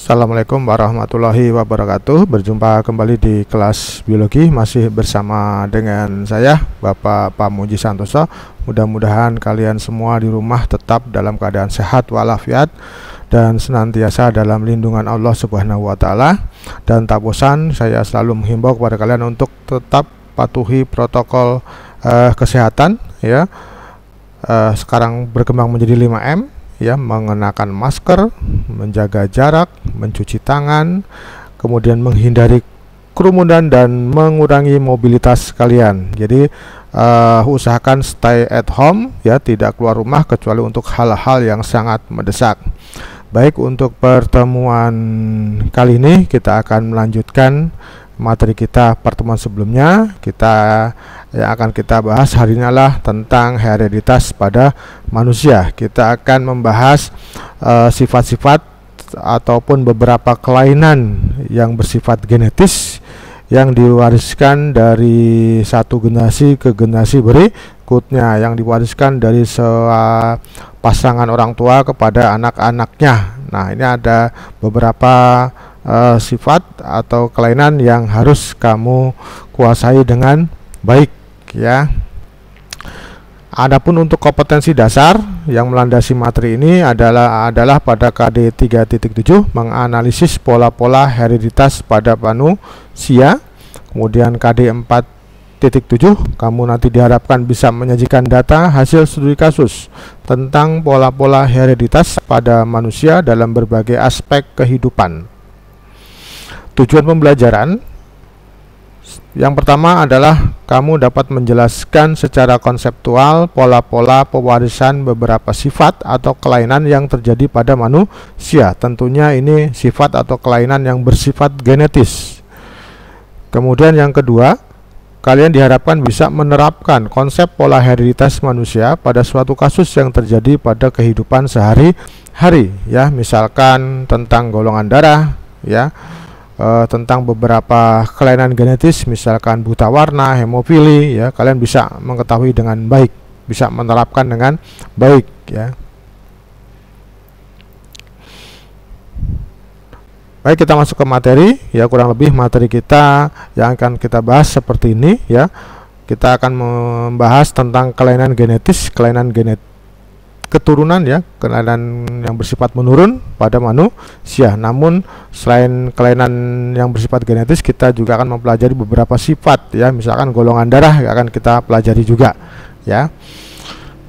Assalamualaikum warahmatullahi wabarakatuh. Berjumpa kembali di kelas biologi, masih bersama dengan saya Bapak Pamuji Santoso. Mudah-mudahan kalian semua di rumah tetap dalam keadaan sehat walafiat dan senantiasa dalam lindungan Allah Subhanahu wa taala. Dan tak bosan saya selalu menghimbau kepada kalian untuk tetap patuhi protokol kesehatan ya. Sekarang berkembang menjadi 5M ya, mengenakan masker, menjaga jarak, mencuci tangan, kemudian menghindari kerumunan dan mengurangi mobilitas kalian. Jadi usahakan stay at home ya, tidak keluar rumah kecuali untuk hal-hal yang sangat mendesak. Baik, untuk pertemuan kali ini kita akan melanjutkan materi kita pertemuan sebelumnya. Yang akan kita bahas hari ini adalah tentang hereditas pada manusia. Kita akan membahas sifat-sifat ataupun beberapa kelainan yang bersifat genetis yang diwariskan dari satu generasi ke generasi berikutnya, yang diwariskan dari pasangan orang tua kepada anak-anaknya. Nah, ini ada beberapa sifat atau kelainan yang harus kamu kuasai dengan baik ya. Adapun untuk kompetensi dasar yang melandasi materi ini adalah pada KD 3.7 menganalisis pola-pola hereditas pada manusia. Kemudian KD 4.7 kamu nanti diharapkan bisa menyajikan data hasil studi kasus tentang pola-pola hereditas pada manusia dalam berbagai aspek kehidupan. Tujuan pembelajaran yang pertama adalah kamu dapat menjelaskan secara konseptual pola-pola pewarisan beberapa sifat atau kelainan yang terjadi pada manusia. Tentunya ini sifat atau kelainan yang bersifat genetis. Kemudian yang kedua, kalian diharapkan bisa menerapkan konsep pola hereditas manusia pada suatu kasus yang terjadi pada kehidupan sehari-hari ya, misalkan tentang golongan darah ya, tentang beberapa kelainan genetis, misalkan buta warna, hemofili ya, kalian bisa mengetahui dengan baik, bisa menerapkan dengan baik ya. Baik, kita masuk ke materi ya. Kurang lebih materi kita yang akan kita bahas seperti ini ya. Kita akan membahas tentang kelainan genetis, kelainan keturunan ya, kelainan yang bersifat menurun pada manusia. Namun selain kelainan yang bersifat genetis, kita juga akan mempelajari beberapa sifat ya, misalkan golongan darah akan kita pelajari juga ya.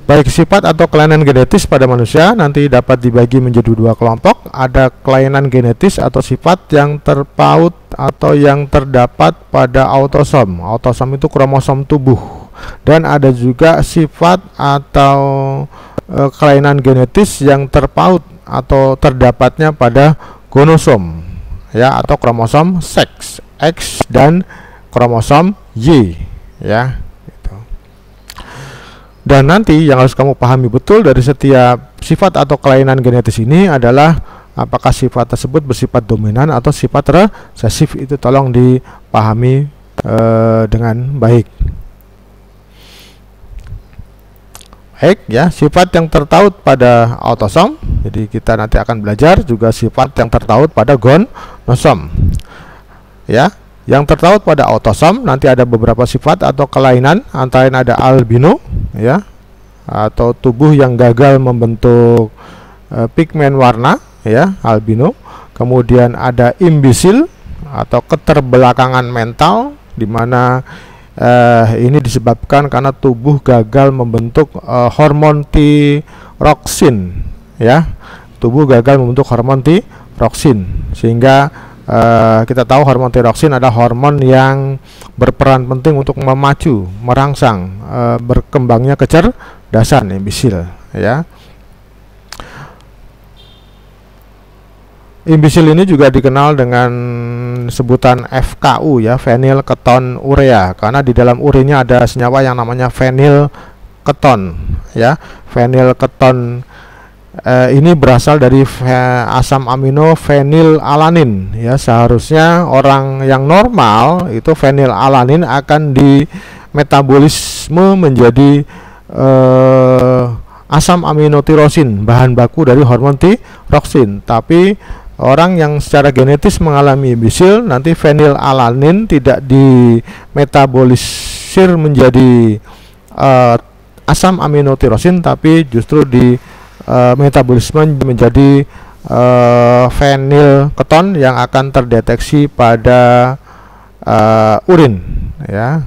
Baik, sifat atau kelainan genetis pada manusia nanti dapat dibagi menjadi dua kelompok. Ada kelainan genetis atau sifat yang terpaut atau yang terdapat pada autosom. Autosom itu kromosom tubuh. Dan ada juga sifat atau kelainan genetis yang terpaut atau terdapatnya pada gonosom ya, atau kromosom seks X dan kromosom Y ya gitu. Dan nanti yang harus kamu pahami betul dari setiap sifat atau kelainan genetis ini adalah apakah sifat tersebut bersifat dominan atau sifat resesif. Itu tolong dipahami dengan baik. Baik ya, sifat yang tertaut pada autosom. Jadi kita nanti akan belajar juga sifat yang tertaut pada gonosom. Ya, yang tertaut pada autosom nanti ada beberapa sifat atau kelainan, antara lain ada albino ya, atau tubuh yang gagal membentuk pigmen warna ya, albino. Kemudian ada imbisil atau keterbelakangan mental, di mana ini disebabkan karena tubuh gagal membentuk hormon tiroksin ya. Tubuh gagal membentuk hormon tiroksin, sehingga kita tahu hormon tiroksin adalah hormon yang berperan penting untuk memacu, merangsang berkembangnya kecerdasan, imbisil ya. Imbisil ini juga dikenal dengan sebutan FKU ya, fenilketonurea, karena di dalam urinnya ada senyawa yang namanya fenilketon ya. Fenilketon ini berasal dari asam amino fenilalanin ya. Seharusnya orang yang normal itu fenilalanin akan dimetabolisme menjadi asam aminotirosin, bahan baku dari hormon tiroksin. Tapi orang yang secara genetis mengalami imbisil, nanti fenilalanin tidak dimetabolisir menjadi asam aminotirosin, tapi justru di metabolisme menjadi fenilketon yang akan terdeteksi pada urin, ya.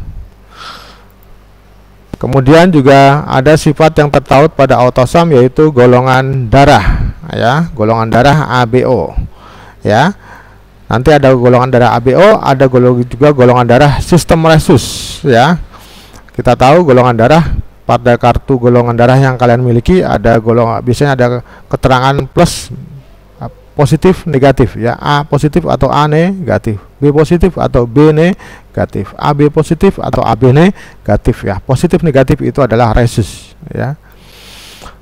Kemudian juga ada sifat yang tertaut pada autosom, yaitu golongan darah, ya, golongan darah ABO, ya. Nanti ada golongan darah ABO, ada juga golongan darah sistem resus, ya. Kita tahu golongan darah pada kartu golongan darah yang kalian miliki ada biasanya ada keterangan plus, positif, negatif, ya. A positif atau A negatif, B positif atau B negatif, AB positif atau AB negatif, ya. Positif negatif itu adalah resus, ya.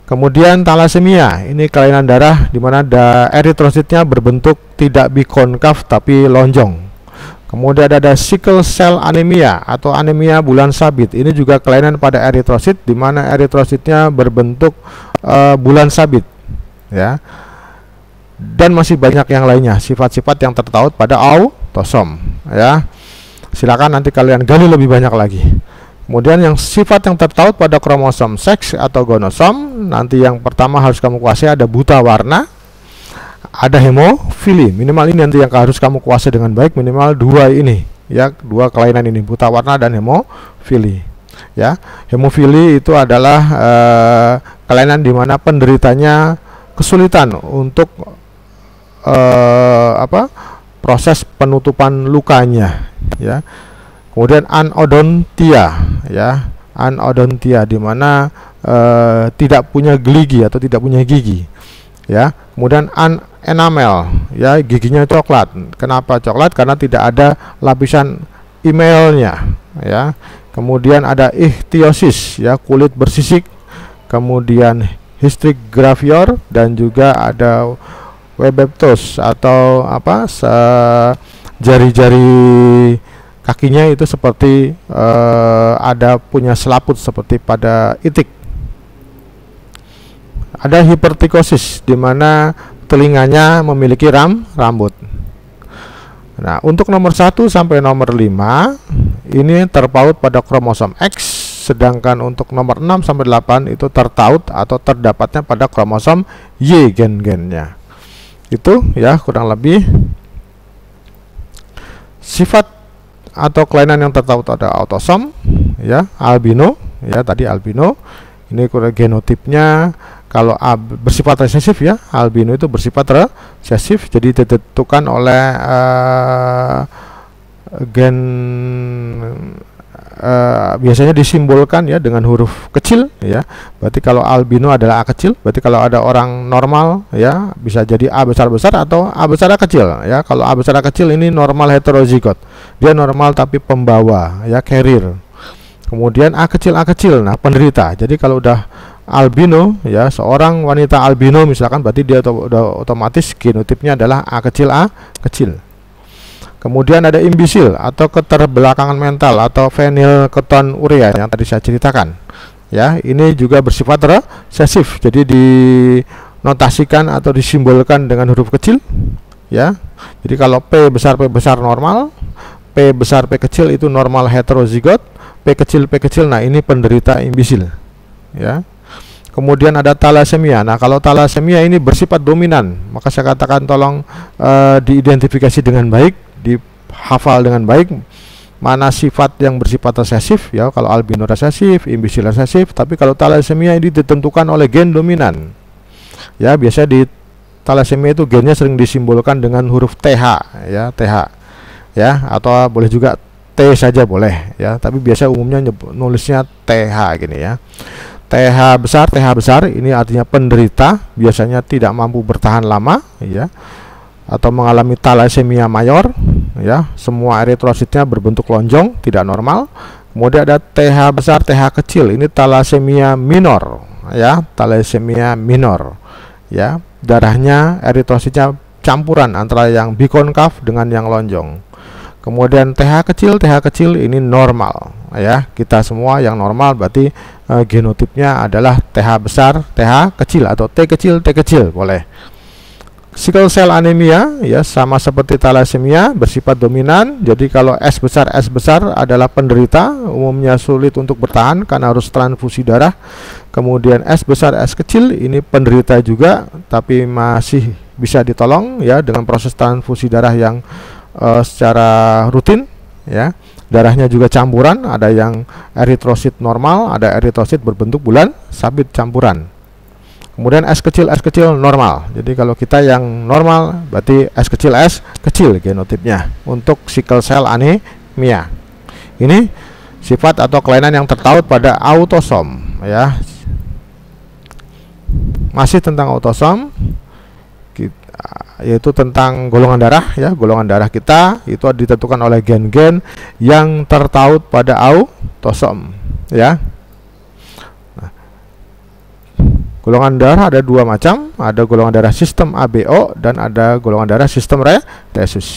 Kemudian talasemia, ini kelainan darah di mana eritrositnya berbentuk tidak bikonkav tapi lonjong. Kemudian ada sickle cell anemia atau anemia bulan sabit. Ini juga kelainan pada eritrosit di mana eritrositnya berbentuk bulan sabit, ya. Dan masih banyak yang lainnya, sifat-sifat yang tertaut pada autosom, ya. Silakan nanti kalian gali lebih banyak lagi. Kemudian yang sifat yang tertaut pada kromosom seks atau gonosom, nanti yang pertama harus kamu kuasai ada buta warna, ada hemofili. Minimal ini nanti yang harus kamu kuasai dengan baik, minimal dua ini, ya, dua kelainan ini, buta warna dan hemofili, ya. Hemofili itu adalah kelainan di mana penderitanya kesulitan untuk proses penutupan lukanya, ya. Kemudian anodontia, ya, anodontia di mana tidak punya geligi atau tidak punya gigi, ya. Kemudian enamel, ya, giginya coklat. Kenapa coklat? Karena tidak ada lapisan emailnya, ya. Kemudian ada ichthyosis, ya, kulit bersisik. Kemudian hystriggravior dan juga ada webeptos atau jari-jari kakinya itu seperti ada punya selaput seperti pada itik. Ada hipertikosis di mana telinganya memiliki rambut. Nah, untuk nomor 1 sampai nomor 5 ini terpaut pada kromosom X, sedangkan untuk nomor 6 sampai 8 itu tertaut atau terdapatnya pada kromosom Y gen-gennya. Itu, ya, kurang lebih sifat atau kelainan yang tertaut pada autosom, ya. Albino, ya, tadi albino. Ini genotipnya kalau A bersifat resesif, ya, albino itu bersifat resesif, jadi ditentukan oleh gen biasanya disimbolkan, ya, dengan huruf kecil, ya. Berarti kalau albino adalah A kecil, berarti kalau ada orang normal, ya, bisa jadi A besar-besar atau A besar A kecil, ya. Kalau A besar A kecil ini normal heterozigot, dia normal tapi pembawa, ya, carrier. Kemudian A kecil, nah, penderita. Jadi kalau udah albino, ya, seorang wanita albino misalkan, berarti dia udah otomatis genotipnya adalah A kecil. Kemudian ada imbisil atau keterbelakangan mental atau fenilketonuria yang tadi saya ceritakan, ya. Ini juga bersifat resesif, jadi dinotasikan atau disimbolkan dengan huruf kecil, ya. Jadi kalau P besar normal, P besar P kecil itu normal heterozigot, P kecil, nah ini penderita imbisil, ya. Kemudian ada talasemia. Nah, kalau talasemia ini bersifat dominan, maka saya katakan tolong diidentifikasi dengan baik, dihafal dengan baik mana sifat yang bersifat resesif, ya. Kalau albino resesif, imbisil resesif, tapi kalau talasemia ini ditentukan oleh gen dominan, ya. Biasanya di talasemia itu gennya sering disimbolkan dengan huruf TH, ya, TH, ya, atau boleh juga T saja boleh, ya, tapi biasa umumnya nulisnya TH gini, ya. TH besar ini artinya penderita biasanya tidak mampu bertahan lama, ya, atau mengalami talasemia mayor, ya, semua eritrositnya berbentuk lonjong, tidak normal. Kemudian ada TH besar, TH kecil, ini talasemia minor, ya, talasemia minor, ya, darahnya eritrositnya campuran antara yang bikonkav dengan yang lonjong. Kemudian TH kecil ini normal, ya. Kita semua yang normal berarti genotipnya adalah TH besar, TH kecil atau T kecil boleh. sickle cell anemia ya sama seperti thalassemia bersifat dominan. Jadi kalau S besar adalah penderita, umumnya sulit untuk bertahan karena harus transfusi darah. Kemudian S besar S kecil ini penderita juga tapi masih bisa ditolong ya dengan proses transfusi darah yang secara rutin ya. Darahnya juga campuran, ada yang eritrosit normal, ada eritrosit berbentuk bulan sabit campuran. Kemudian S kecil normal. Jadi kalau kita yang normal berarti S kecil genotipnya untuk sickle cell anemia. Ini sifat atau kelainan yang tertaut pada autosom ya. Masih tentang autosom, yaitu tentang golongan darah ya. Golongan darah kita itu ditentukan oleh gen-gen yang tertaut pada autosom ya. Golongan darah ada dua macam, ada golongan darah sistem ABO dan ada golongan darah sistem rhesus.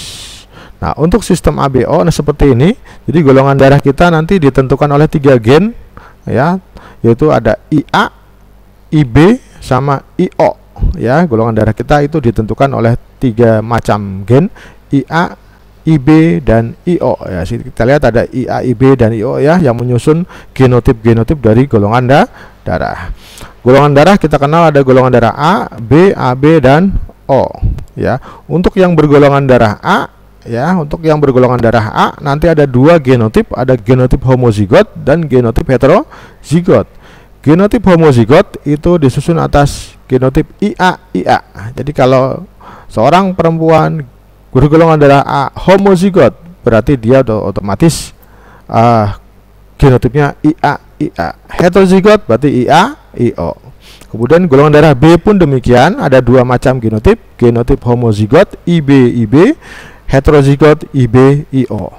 Nah, untuk sistem ABO seperti ini. Jadi golongan darah kita nanti ditentukan oleh 3 gen ya, yaitu ada IA, IB sama IO ya. Golongan darah kita itu ditentukan oleh 3 macam gen, IA, IB dan IO ya. Kita lihat ada IA, IB dan IO ya yang menyusun genotip dari golongan darah. Golongan darah kita kenal ada golongan darah A, B, AB dan O ya. Untuk yang bergolongan darah A ya, untuk yang bergolongan darah A nanti ada 2 genotip, ada genotip homozigot dan genotip heterozigot. Genotip homozigot itu disusun atas genotip IA. Jadi kalau seorang perempuan bergolongan darah A homozigot berarti dia otomatis genotipnya IA. Heterozigot berarti IA, IO. Kemudian golongan darah B pun demikian, ada 2 macam genotip homozigot IB, heterozigot IB, IO.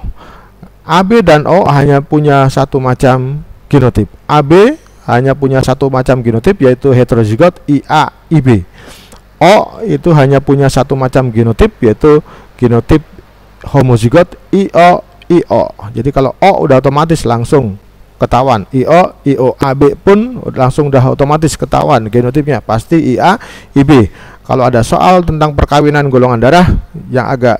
AB dan O hanya punya 1 macam genotip. AB hanya punya 1 macam genotip yaitu heterozigot IA, IB. O itu hanya punya 1 macam genotip yaitu genotip homozigot IO. Jadi kalau O udah otomatis langsung ketahuan, IO, AB pun langsung udah otomatis ketahuan genotipnya pasti IA, IB. Kalau ada soal tentang perkawinan golongan darah yang agak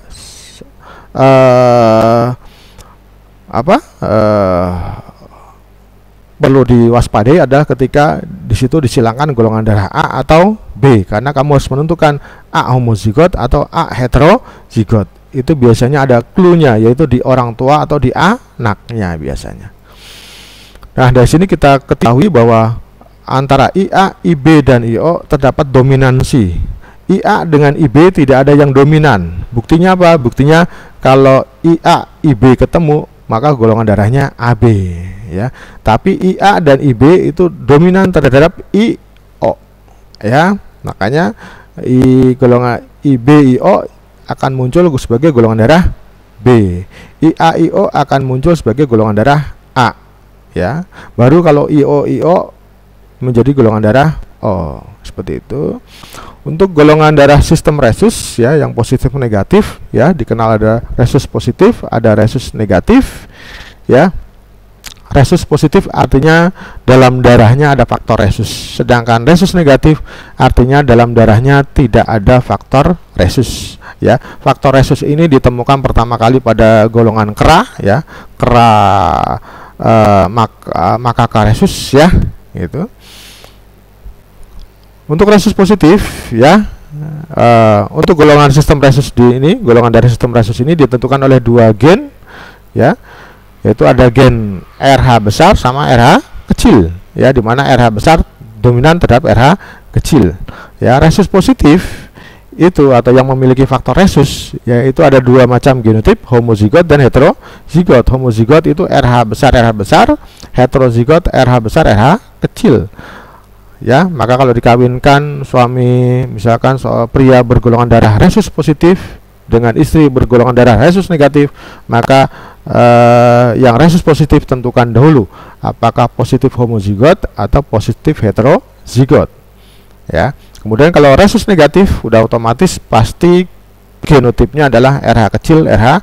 perlu diwaspadai adalah ketika di situ disilangkan golongan darah A atau B, karena kamu harus menentukan A homozigot atau A heterozigot. Itu biasanya ada clue-nya, yaitu di orang tua atau di anaknya biasanya. Nah, dari sini kita ketahui bahwa antara IA, IB dan IO terdapat dominansi. IA dengan IB tidak ada yang dominan. Buktinya apa? Buktinya kalau IA, IB ketemu maka golongan darahnya AB ya. Tapi IA dan IB itu dominan terhadap IO ya. Makanya golongan IB, IO akan muncul sebagai golongan darah B. IA, IO akan muncul sebagai golongan darah A ya. Baru kalau IO menjadi golongan darah O, seperti itu. Untuk golongan darah sistem rhesus ya yang positif negatif ya, dikenal ada rhesus positif, ada rhesus negatif ya. Rhesus positif artinya dalam darahnya ada faktor rhesus, sedangkan rhesus negatif artinya dalam darahnya tidak ada faktor rhesus ya. Faktor rhesus ini ditemukan pertama kali pada golongan kera ya, kera makaka rhesus ya gitu. Untuk rhesus positif ya, untuk golongan sistem rhesus golongan dari sistem rhesus ini ditentukan oleh 2 gen ya, yaitu ada gen RH besar sama RH kecil ya, dimana RH besar dominan terhadap RH kecil ya. Rhesus positif itu atau yang memiliki faktor rhesus yaitu ada 2 macam genotip, homozigot dan heterozigot. Homozigot itu RH besar, heterozigot RH besar RH kecil ya. Maka kalau dikawinkan suami misalkan pria bergolongan darah rhesus positif dengan istri bergolongan darah rhesus negatif, maka yang rhesus positif tentukan dahulu apakah positif homozigot atau positif heterozigot ya. Kemudian kalau rhesus negatif udah otomatis pasti genotipnya adalah RH kecil ya.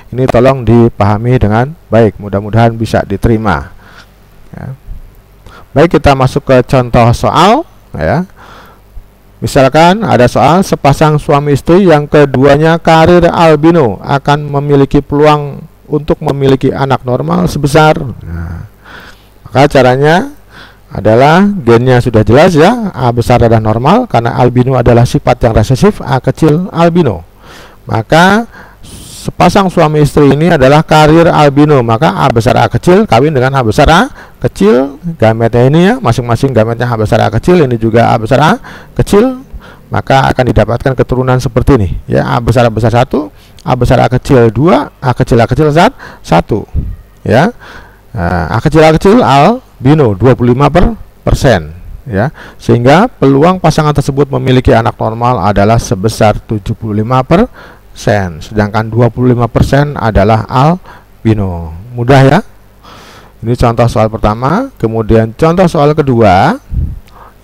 Ini tolong dipahami dengan baik, mudah-mudahan bisa diterima ya. Baik, kita masuk ke contoh soal ya. Misalkan ada soal sepasang suami istri yang keduanya karir albino akan memiliki peluang untuk memiliki anak normal sebesar. Nah, maka caranya adalah gennya sudah jelas ya, A besar adalah normal karena albino adalah sifat yang resesif, A kecil albino. Maka sepasang suami istri ini adalah karir albino, maka A besar A kecil kawin dengan A besar A kecil. Gametnya ini ya, masing-masing gametnya A besar A kecil, ini juga A besar A kecil, maka akan didapatkan keturunan seperti ini ya, A besar 1, A besar A kecil 2, A kecil 1 ya. Nah, A kecil albino 25% ya, sehingga peluang pasangan tersebut memiliki anak normal adalah sebesar 75%, sedangkan 25% adalah albino. Mudah ya. Ini contoh soal pertama. Kemudian contoh soal kedua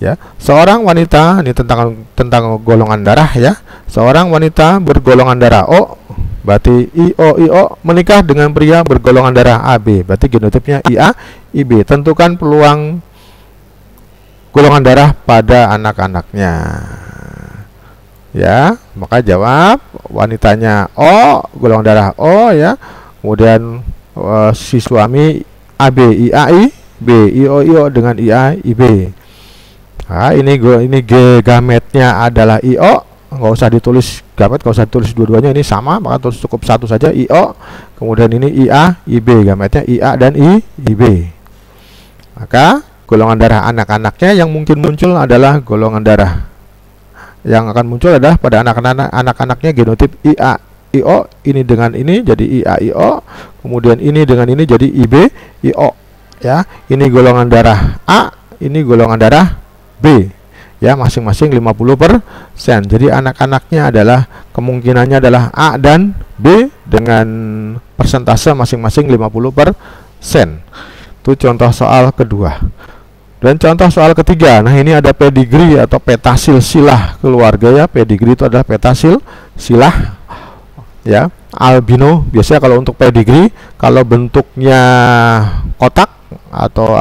ya, seorang wanita, ini tentang golongan darah ya. Seorang wanita bergolongan darah O, berarti IO menikah dengan pria bergolongan darah AB, berarti genotipnya IA IB. Tentukan peluang golongan darah pada anak-anaknya ya. Maka jawab, wanitanya O, golongan darah O ya. Kemudian si suami AB IAI, B IO dengan IA IB. Nah, ini gametnya adalah IO, nggak usah ditulis gamet, nggak usah ditulis dua-duanya, ini sama, maka tulis cukup satu saja IO. Kemudian ini IA IB, gametnya IA dan IB. Maka golongan darah anak-anaknya yang mungkin muncul adalah golongan darah yang akan muncul adalah pada anak-anaknya genotip IA IO, ini dengan ini jadi IA IO, kemudian ini dengan ini jadi IB IO ya. Ini golongan darah A, ini golongan darah B ya, masing-masing 50%. Jadi anak-anaknya adalah kemungkinannya adalah A dan B dengan persentase masing-masing 50%. Itu contoh soal kedua. Dan contoh soal ketiga, nah ini ada pedigree atau peta silsilah keluarga ya. Pedigree itu adalah peta silsilah ya, albino. Biasanya kalau untuk pedigree, kalau bentuknya kotak atau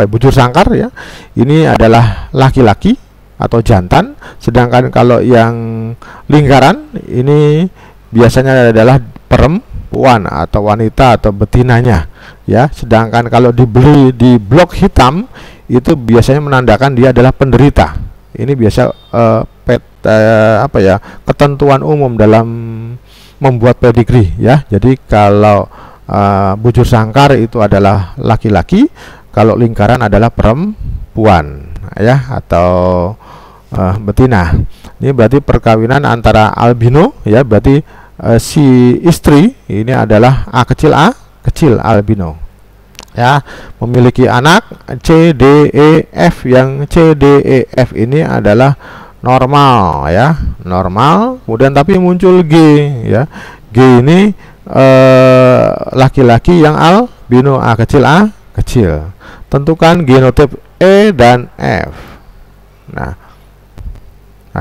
bujur sangkar ya, ini adalah laki-laki atau jantan. Sedangkan kalau yang lingkaran ini biasanya adalah perempuan atau wanita atau betinanya ya. Sedangkan kalau dibeli di blok hitam itu biasanya menandakan dia adalah penderita. Ini biasa ketentuan umum dalam membuat pedigree ya. Jadi kalau bujur sangkar itu adalah laki-laki, kalau lingkaran adalah perempuan ya, atau betina. Ini berarti perkawinan antara albino ya, berarti si istri ini adalah A kecil albino ya, memiliki anak C D E F, yang C D E F ini adalah normal ya, normal. Kemudian tapi muncul G ya, G ini laki-laki yang albino A kecil. Tentukan genotip E dan F. Nah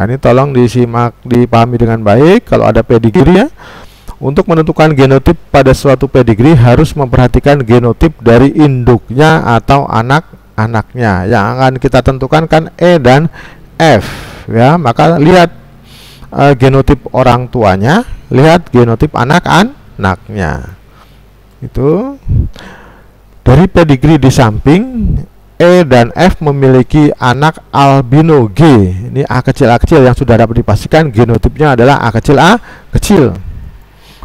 ini tolong disimak, dipahami dengan baik. Kalau ada pedigree ya, untuk menentukan genotip pada suatu pedigree harus memperhatikan genotip dari induknya atau anak-anaknya. Yang akan kita tentukan kan E dan F ya. Maka lihat genotip orang tuanya, lihat genotip anak-anaknya. Itu dari pedigree di samping, E dan F memiliki anak albino G. Ini A kecil yang sudah dapat dipastikan genotipnya adalah A kecil.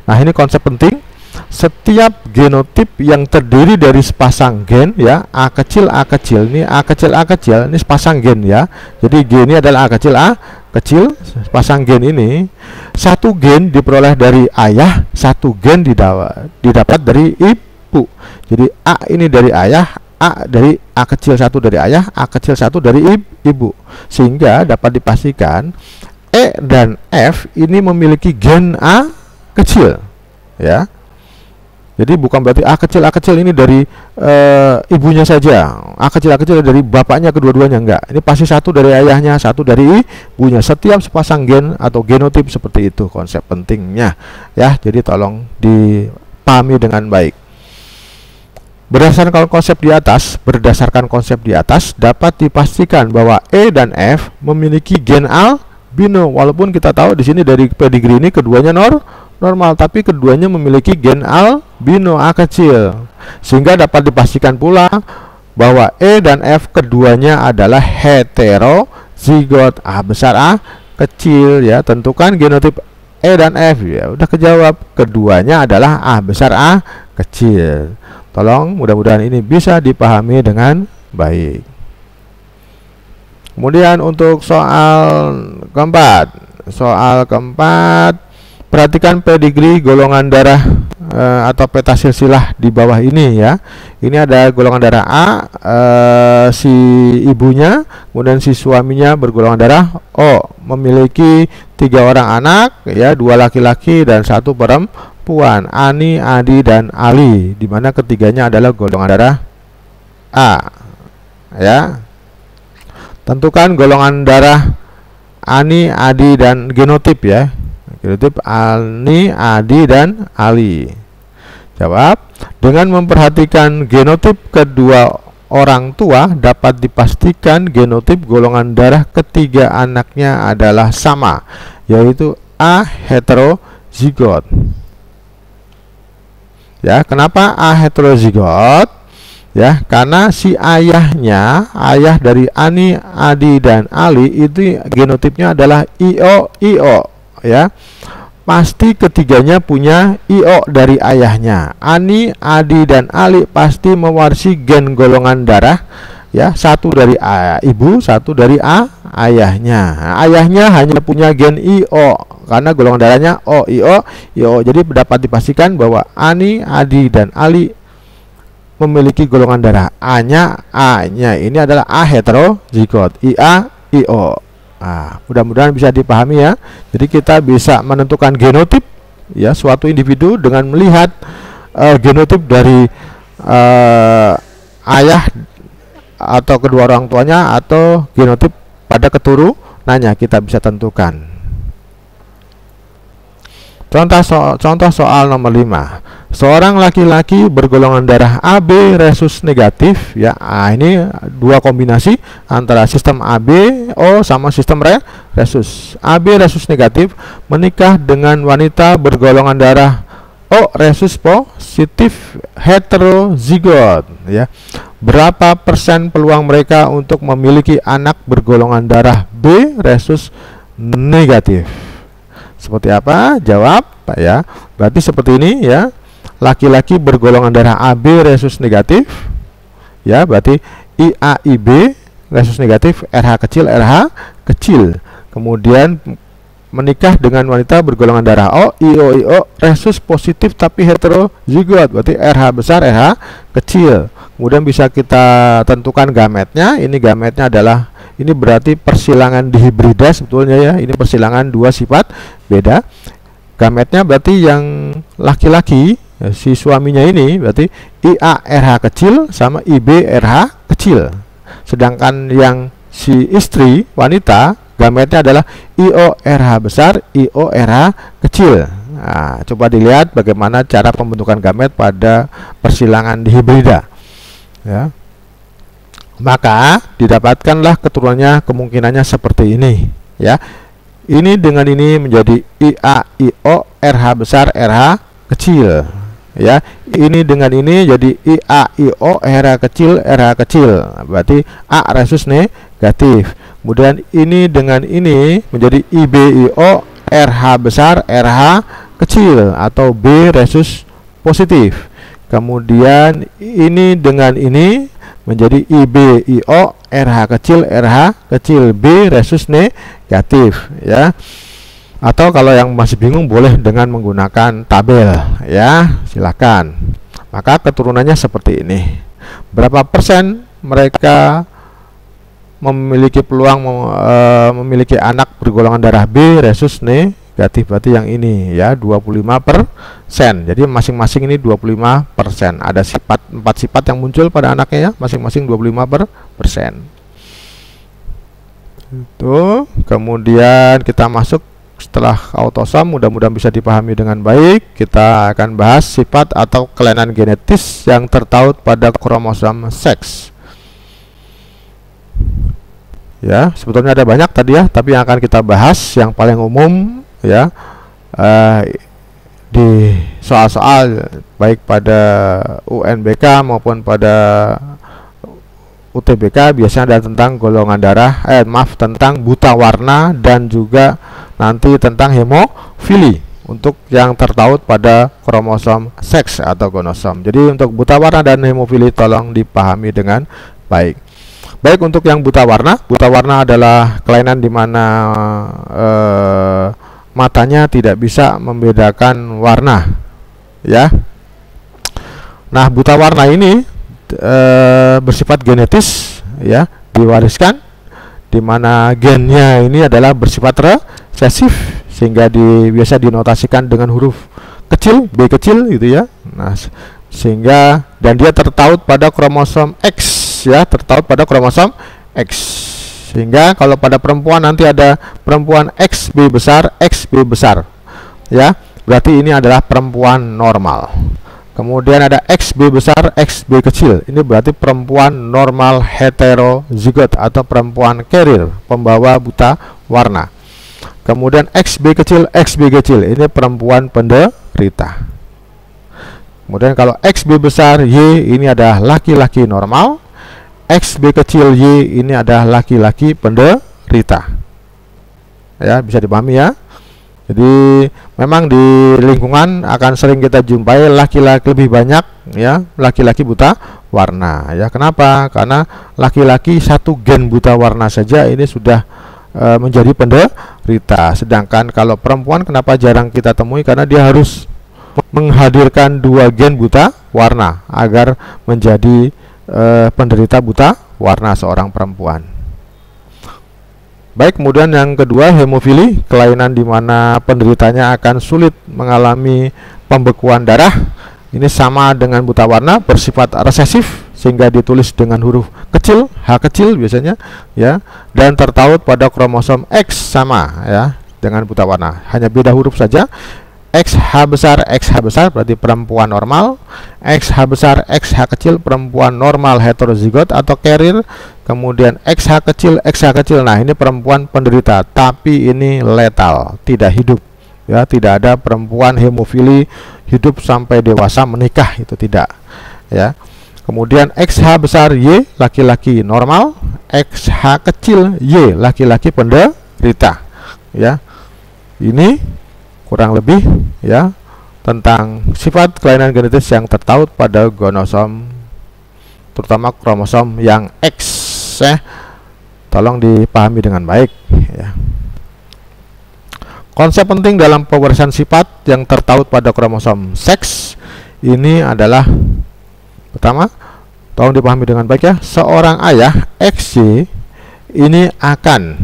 Nah ini konsep penting. Setiap genotip yang terdiri dari sepasang gen ya, A kecil ini A kecil ini sepasang gen ya. Jadi G ini adalah A kecil, sepasang gen ini, satu gen diperoleh dari ayah, satu gen didapat dari ibu. Jadi A ini dari ayah, A kecil satu dari ayah, A kecil satu dari ibu, sehingga dapat dipastikan E dan F ini memiliki gen A kecil ya. Jadi bukan berarti A kecil ini dari ibunya saja, A kecil dari bapaknya kedua-duanya, enggak. Ini pasti satu dari ayahnya, satu dari ibunya. Setiap sepasang gen atau genotip seperti itu konsep pentingnya ya. Jadi tolong dipahami dengan baik. Berdasarkan konsep di atas dapat dipastikan bahwa E dan F memiliki gen albino. Walaupun kita tahu di sini dari pedigree ini keduanya normal, tapi keduanya memiliki gen albino A kecil. Sehingga dapat dipastikan pula bahwa E dan F keduanya adalah heterozigot A besar A kecil, ya. Tentukan genotip E dan F, ya. Udah kejawab, keduanya adalah A besar A kecil. Tolong, mudah-mudahan ini bisa dipahami dengan baik. Kemudian untuk soal keempat, perhatikan pedigree golongan darah atau peta silsilah di bawah ini, ya. Ini ada golongan darah A, si ibunya, kemudian si suaminya bergolongan darah O, memiliki 3 orang anak, ya, 2 laki-laki dan 1 perempuan, Ani, Adi, dan Ali, di mana ketiganya adalah golongan darah A, ya. Tentukan golongan darah Ani, Adi, dan genotip, ya. Genotip Ani, Adi, dan Ali. Jawab, dengan memperhatikan genotip kedua orang tua dapat dipastikan genotip golongan darah ketiga anaknya adalah sama, yaitu A heterozigot. Ya, kenapa A heterozigot? Ya, karena si ayah dari Ani, Adi, dan Ali itu genotipnya adalah IO, ya. Pasti ketiganya punya IO dari ayahnya. Ani, Adi, dan Ali pasti mewarisi gen golongan darah, ya, satu dari ibu, satu dari ayahnya. Nah, ayahnya hanya punya gen IO karena golongan darahnya IO. Jadi dapat dipastikan bahwa Ani, Adi, dan Ali memiliki golongan darah A-nya ini adalah A heterozigot, IO. Nah, mudah-mudahan bisa dipahami, ya. Jadi kita bisa menentukan genotip, ya, suatu individu dengan melihat genotip dari ayah atau kedua orang tuanya, atau genotip pada keturunannya kita bisa tentukan. Contoh soal nomor 5. Seorang laki-laki bergolongan darah AB resus negatif, ya. Ini dua kombinasi antara sistem AB O sama sistem resus. AB resus negatif menikah dengan wanita bergolongan darah O resus positif heterozigot, ya. Berapa persen peluang mereka untuk memiliki anak bergolongan darah B resus negatif? Seperti apa? Jawab, Pak, ya. Berarti seperti ini, ya. Laki-laki bergolongan darah AB resus negatif, ya, berarti IAIB resus negatif, RH kecil. Kemudian menikah dengan wanita bergolongan darah O, IO resus positif tapi heterozigot, berarti RH besar, RH kecil. Kemudian bisa kita tentukan gametnya. Ini gametnya adalah, ini berarti persilangan dihibrida sebetulnya, ya. Ini persilangan dua sifat beda. Gametnya berarti yang laki-laki, ya, si suaminya ini berarti IA RH kecil sama IB RH kecil. Sedangkan yang si istri wanita gametnya adalah IO RH besar, IO RH kecil. Nah, coba dilihat bagaimana cara pembentukan gamet pada persilangan dihibrida, ya. Maka didapatkanlah keturunannya, kemungkinannya seperti ini, ya. Ini dengan ini menjadi IAIO RH besar, RH kecil, ya. Ini dengan ini jadi IAIO RH kecil, RH kecil, berarti A resus negatif. Kemudian ini dengan ini menjadi IBIO RH besar, RH kecil, atau B resus positif. Kemudian ini dengan ini menjadi IBIO RH kecil, B resus negatif, ya. Atau kalau yang masih bingung boleh dengan menggunakan tabel, ya, silakan. Maka keturunannya seperti ini. Berapa persen mereka memiliki peluang memiliki anak bergolongan darah B resus negatif, berarti yang ini, ya, 25%. Jadi masing-masing ini 25%. Ada 4 sifat yang muncul pada anaknya, ya, masing-masing 25%. Itu. Kemudian kita masuk setelah autosom mudah-mudahan bisa dipahami dengan baik. Kita akan bahas sifat atau kelainan genetis yang tertaut pada kromosom seks. Ya, sebetulnya ada banyak tadi ya, tapi yang akan kita bahas yang paling umum ya, di soal-soal baik pada UNBK maupun pada UTBK biasanya ada tentang golongan darah, tentang buta warna dan juga nanti tentang hemofili untuk yang tertaut pada kromosom seks atau gonosom. Jadi untuk buta warna dan hemofili tolong dipahami dengan baik. Baik, untuk yang buta warna adalah kelainan di mana matanya tidak bisa membedakan warna, ya. Nah, buta warna ini bersifat genetis, ya, diwariskan, di mana gennya ini adalah bersifat resesif sehingga biasa dinotasikan dengan huruf kecil, B kecil gitu ya. Nah, sehingga dan dia tertaut pada kromosom X, ya, tertaut pada kromosom X. Sehingga kalau pada perempuan nanti ada perempuan XB besar, XB besar, ya, berarti ini adalah perempuan normal. Kemudian ada XB besar, XB kecil. Ini berarti perempuan normal heterozigot atau perempuan carrier, pembawa buta warna. Kemudian XB kecil, XB kecil. Ini perempuan penderita. Kemudian kalau XB besar Y ini adalah laki-laki normal. XB kecil Y ini adalah laki-laki penderita. Ya, bisa dipahami ya. Jadi memang di lingkungan akan sering kita jumpai laki-laki lebih banyak, ya, laki-laki buta warna, ya. Kenapa? Karena laki-laki satu gen buta warna saja ini sudah menjadi penderita. Sedangkan kalau perempuan kenapa jarang kita temui? Karena dia harus menghadirkan dua gen buta warna agar menjadi penderita buta warna seorang perempuan. Baik, kemudian yang kedua hemofili, kelainan di mana penderitanya akan sulit mengalami pembekuan darah. Ini sama dengan buta warna, bersifat resesif sehingga ditulis dengan huruf kecil, H kecil biasanya, ya, dan tertaut pada kromosom X sama ya dengan buta warna. Hanya beda huruf saja. XH besar berarti perempuan normal, XH besar, XH kecil perempuan normal heterozigot atau carrier, kemudian XH kecil, nah ini perempuan penderita, tapi ini letal, tidak hidup, ya, tidak ada perempuan hemofili hidup sampai dewasa menikah, itu tidak, ya. Kemudian XH besar Y laki-laki normal, XH kecil Y laki-laki penderita, ya. Ini kurang lebih ya tentang sifat kelainan genetis yang tertaut pada gonosom, terutama kromosom yang X, ya. Tolong dipahami dengan baik, ya. Konsep penting dalam pewarisan sifat yang tertaut pada kromosom seks ini adalah, pertama, tolong dipahami dengan baik ya, seorang ayah XY ini akan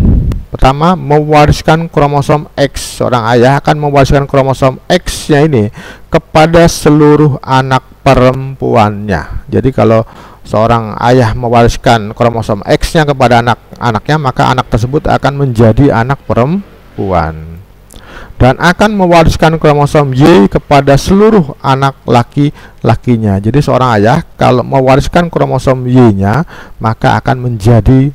pertama mewariskan kromosom X. Seorang ayah akan mewariskan kromosom X-nya ini kepada seluruh anak perempuannya. Jadi kalau seorang ayah mewariskan kromosom X-nya kepada anak-anaknya, maka anak tersebut akan menjadi anak perempuan. Dan akan mewariskan kromosom Y kepada seluruh anak laki-lakinya. Jadi seorang ayah kalau mewariskan kromosom Y-nya, maka akan menjadi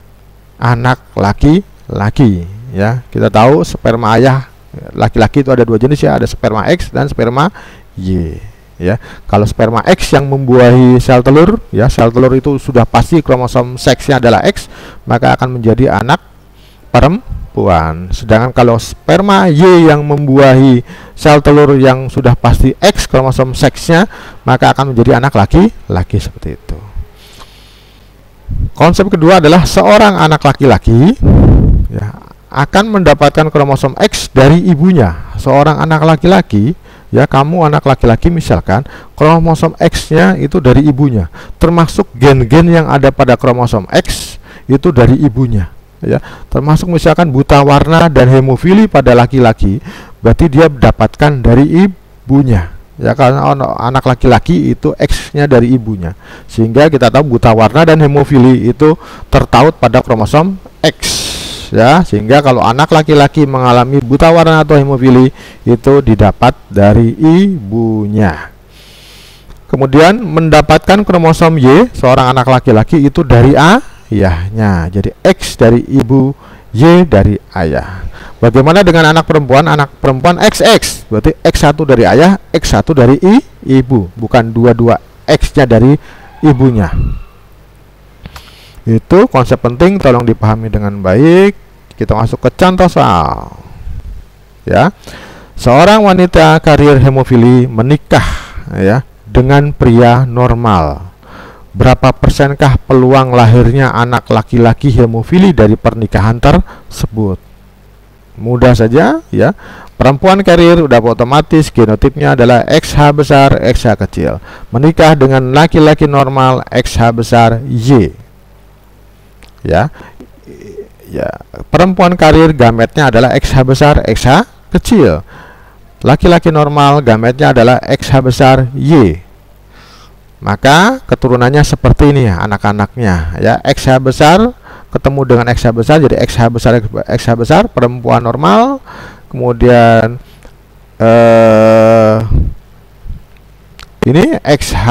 anak laki-laki, ya. Kita tahu sperma ayah laki-laki itu ada dua jenis ya, ada sperma X dan sperma Y, ya. Kalau sperma X yang membuahi sel telur, ya, sel telur itu sudah pasti kromosom seksnya adalah X, maka akan menjadi anak perempuan. Sedangkan kalau sperma Y yang membuahi sel telur yang sudah pasti X kromosom seksnya, maka akan menjadi anak laki-laki, seperti itu. Konsep kedua adalah seorang anak laki-laki, ya, akan mendapatkan kromosom X dari ibunya. Seorang anak laki-laki, ya, kamu anak laki-laki misalkan kromosom X-nya itu dari ibunya, termasuk gen-gen yang ada pada kromosom X itu dari ibunya, ya. Termasuk misalkan buta warna dan hemofili pada laki-laki, berarti dia mendapatkan dari ibunya. Ya, karena anak laki-laki itu X-nya dari ibunya, sehingga kita tahu buta warna dan hemofili itu tertaut pada kromosom X, ya, sehingga kalau anak laki-laki mengalami buta warna atau hemofili itu didapat dari ibunya. Kemudian mendapatkan kromosom Y seorang anak laki-laki itu dari ayahnya. Jadi X dari ibu, Y dari ayah. Bagaimana dengan anak perempuan? Anak perempuan XX, berarti X1 dari ayah, X1 dari ibu, bukan dua-dua X-nya dari ibunya. Itu konsep penting, tolong dipahami dengan baik. Kita masuk ke contoh soal. Ya. Seorang wanita karier hemofili menikah ya dengan pria normal. Berapa persenkah peluang lahirnya anak laki-laki hemofili dari pernikahan tersebut? Mudah saja ya. Perempuan karier udah otomatis genotipnya adalah XH besar, XH kecil. Menikah dengan laki-laki normal, XH besar, Y. Ya. Ya, perempuan karier gametnya adalah XH besar, XH kecil. Laki-laki normal gametnya adalah XH besar, Y. Maka keturunannya seperti ini ya anak-anaknya ya. XH besar ketemu dengan XH besar jadi XH besar, XH besar perempuan normal. Kemudian ini XH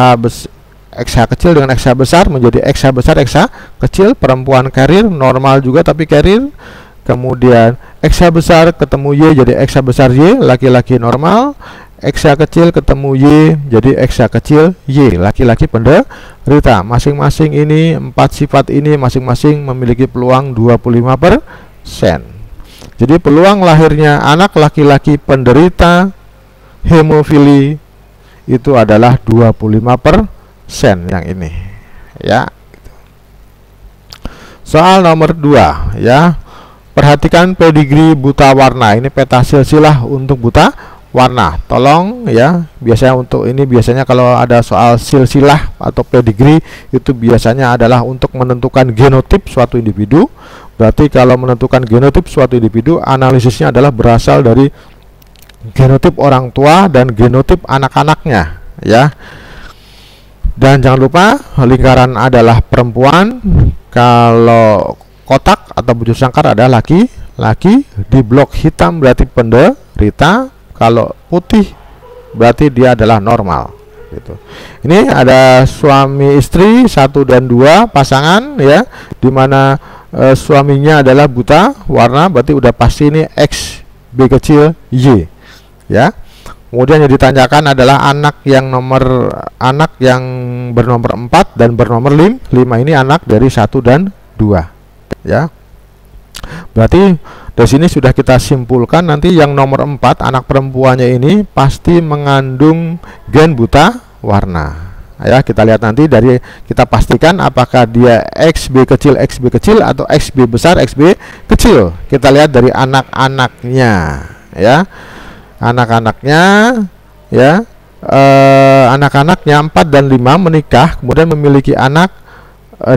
kecil dengan XH besar menjadi XH besar, XH kecil perempuan karier normal juga tapi karier. Kemudian XH besar ketemu Y jadi XH besar Y laki-laki normal. XH kecil ketemu Y jadi XH kecil Y laki-laki penderita. Masing-masing ini 4 sifat ini masing-masing memiliki peluang 25%. Jadi peluang lahirnya anak laki-laki penderita hemofili itu adalah 25% yang ini ya. Soal nomor 2 ya. Perhatikan pedigree buta warna. Ini peta silsilah untuk buta warna. Tolong ya, biasanya untuk ini biasanya kalau ada soal silsilah atau pedigree itu biasanya adalah untuk menentukan genotip suatu individu. Berarti kalau menentukan genotip suatu individu, analisisnya adalah berasal dari genotip orang tua dan genotip anak-anaknya ya. Dan jangan lupa lingkaran adalah perempuan, kalau kotak atau bujur sangkar adalah laki-laki, di blok hitam berarti penderita, kalau putih berarti dia adalah normal gitu. Ini ada suami istri 1 dan 2 pasangan ya, dimana suaminya adalah buta warna, berarti udah pasti ini X B kecil Y ya. Kemudian yang ditanyakan adalah anak yang bernomor 4 dan bernomor 5 ini anak dari 1 dan 2 ya. Berarti dari sini sudah kita simpulkan nanti yang nomor 4 anak perempuannya ini pasti mengandung gen buta warna ya. Kita lihat nanti dari, kita pastikan apakah dia XB kecil atau XB besar XB kecil. Kita lihat dari anak-anaknya ya. Anak-anaknya ya, anak-anaknya 4 dan 5 menikah kemudian memiliki anak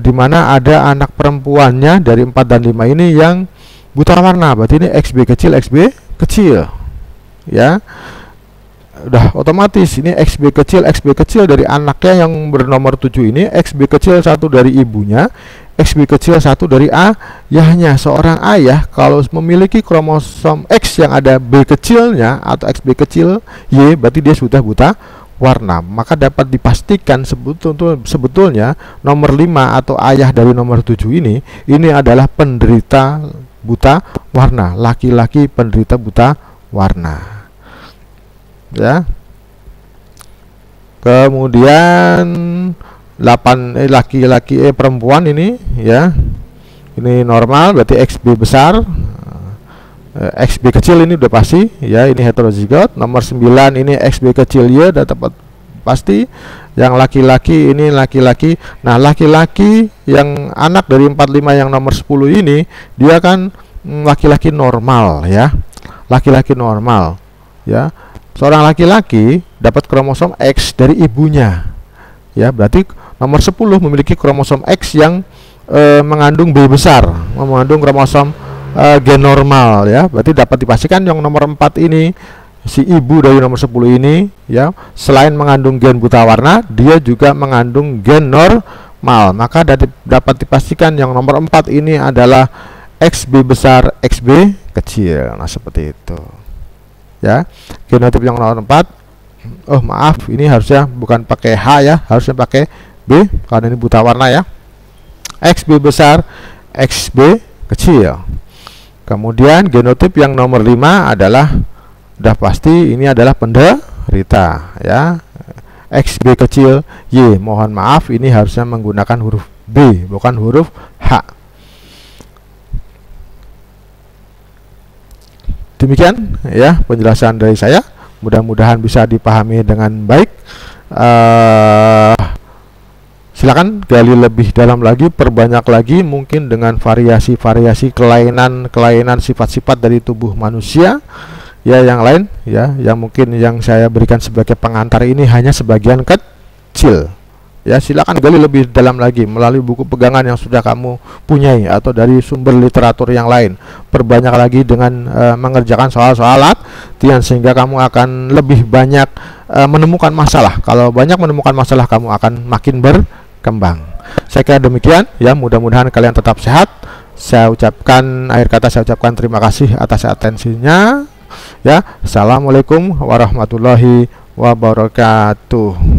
di mana ada anak perempuannya dari 4 dan 5 ini yang buta warna, berarti ini XB kecil ya. Udah otomatis ini XB kecil dari anaknya yang bernomor 7 ini, XB kecil 1 dari ibunya, XB kecil 1 dari ayahnya. Seorang ayah kalau memiliki kromosom X yang ada B kecilnya atau XB kecil Y, berarti dia sudah buta warna. Maka dapat dipastikan sebetulnya nomor 5 atau ayah dari nomor 7 ini adalah penderita buta warna, laki-laki penderita buta warna ya. Kemudian 8 laki-laki perempuan ini ya, ini normal berarti XB besar, XB kecil ini udah pasti ya, ini heterozigot. Nomor 9 ini XB kecil Y udah tepat pasti. Yang laki-laki ini laki-laki. Nah, laki-laki yang anak dari 45 yang nomor 10 ini dia kan laki-laki normal ya. Laki-laki normal ya. Seorang laki-laki dapat kromosom X dari ibunya ya, berarti nomor 10 memiliki kromosom X yang mengandung B besar, mengandung kromosom gen normal ya. Berarti dapat dipastikan yang nomor 4 ini, si ibu dari nomor 10 ini ya, selain mengandung gen buta warna, dia juga mengandung gen normal. Maka dapat dipastikan yang nomor 4 ini adalah XB besar, XB kecil. Nah, seperti itu. Ya. Genotip yang nomor 4. Oh, maaf, ini harusnya bukan pakai H ya, harusnya pakai B karena ini buta warna ya. XB besar, XB kecil. Kemudian genotip yang nomor 5 adalah udah pasti ini adalah penderita ya. XB kecil Y. Mohon maaf, ini harusnya menggunakan huruf B bukan huruf H. Demikian ya penjelasan dari saya. Mudah-mudahan bisa dipahami dengan baik. Silakan gali lebih dalam lagi, perbanyak lagi mungkin dengan variasi-variasi kelainan sifat-sifat dari tubuh manusia ya, yang lain ya, yang mungkin yang saya berikan sebagai pengantar ini hanya sebagian kecil ya. Silakan gali lebih dalam lagi melalui buku pegangan yang sudah kamu punyai atau dari sumber literatur yang lain. Perbanyak lagi dengan mengerjakan soal-soal latihan sehingga kamu akan lebih banyak menemukan masalah. Kalau banyak menemukan masalah, kamu akan makin berkembang. Saya kira demikian ya, mudah-mudahan kalian tetap sehat. Saya ucapkan akhir kata, saya ucapkan terima kasih atas atensinya ya. Assalamualaikum warahmatullahi wabarakatuh.